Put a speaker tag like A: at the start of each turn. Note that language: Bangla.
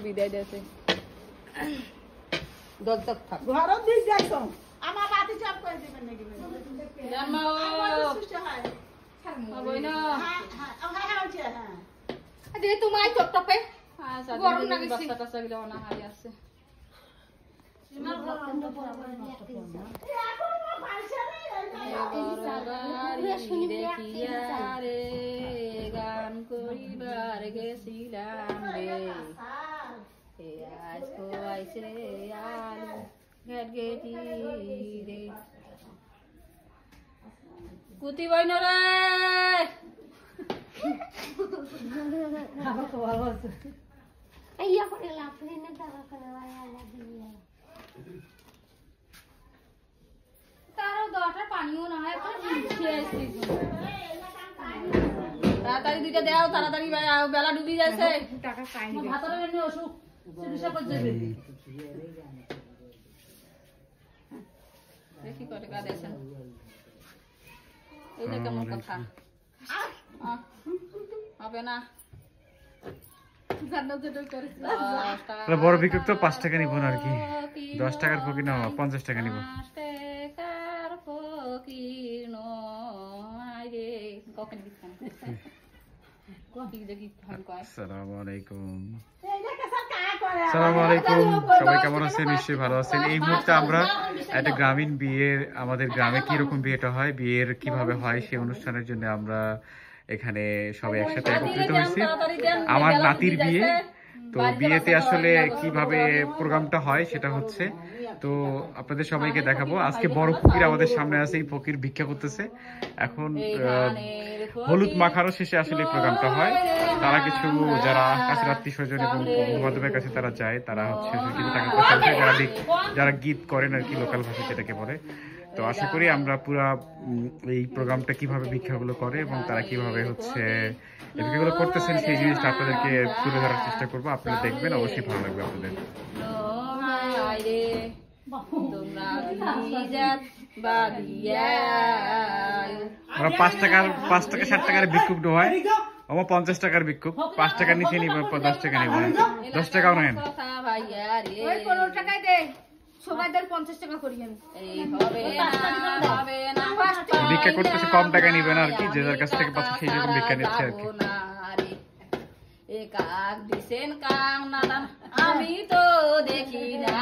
A: বিদায় দিয়েছে
B: ঘরত দিক যাইছ আমার বাতি চাপ করে দিবেন নাকি
A: তোমার টপটপে গরম লাগিছে বাচ্চা গিলা না হাই আছে গান করিবার গেছিলাম রে আজ আইছে রে আলু গেটি রে কুতি বইন রে
C: Iya pakai lapis ini tak kena wayang lagi ya.
A: Taruh doaটা পানিও না হয় এখন খেয়ে আসছি তাড়াতাড়ি দুইটা দাও তাড়াতাড়ি বেলা ডুবি যাচ্ছে টাকা পাইনি ভাতরে এনে অসুখ চিকিৎসা করে যাবে দেখি কত টাকা দেন এই যে কেমন কথা হবে না
D: বড় বিক্রি তো 5 টাকা নিব না আর কি 10 টাকার ফকি না 50 টাকা নিব আসসালামু আলাইকুম সবাই কেমন আছেন নিশ্চয়ই ভালো আছেন এই মুহূর্তে আমরা একটা গ্রামীণ বিয়ের আমাদের গ্রামে কি রকম বিয়েটা হয় বিয়ের কিভাবে হয় সেই অনুষ্ঠানের জন্য আমরা এখানে সবাই একসাথে একত্রিত হয়েছি আমার নাতির বিয়ে তো বিয়েতে আসলে কিভাবে প্রোগ্রামটা হয় সেটা হচ্ছে তো আপনাদের সবাইকে দেখাবো আজকে বড় ফকির আমাদের সামনে আছে এই ফকির ভিক্ষা করতেছে এখন হলুদ মাখারও শেষে আসলে এই প্রোগ্রামটা হয় তারা কিছু যারা কাছের আত্মীয় স্বজন এবং বন্ধুবান্ধবের কাছে তারা যায় তারা হচ্ছে কিছু টাকা পয়সা দেয় যারা গীত করেন আর কি লোকাল ভাষা যেটাকে বলে তো আশা করি আমরা পুরা এই প্রোগ্রামটা কিভাবে ভিক্ষাগুলো করে এবং তারা কিভাবে হচ্ছে ভিক্ষাগুলো করতেছেন সেই জিনিসটা আপনাদেরকে তুলে ধরার চেষ্টা করবো আপনারা দেখবেন অবশ্যই ভালো লাগবে আপনাদের আমরা 5 টাকা 7 টাকার ভিক্ষুক হয় আমার 50 টাকার ভিক্ষুক 5 টাকার নিচে নিব 10 টাকা নিব 10 টাকাও নেন
A: ওই 15 টাকায় দে সবাইদের 50 টাকা করি আমি এই হবে না
D: ভিক্ষা করতেছে কম টাকা নিবেন আর কি যে যার কাছ থেকে পাচ্ছে সেই রকম ভিক্ষা নিচ্ছে আর কি
A: একাক দিছেন কাম না আমি তো দেখি না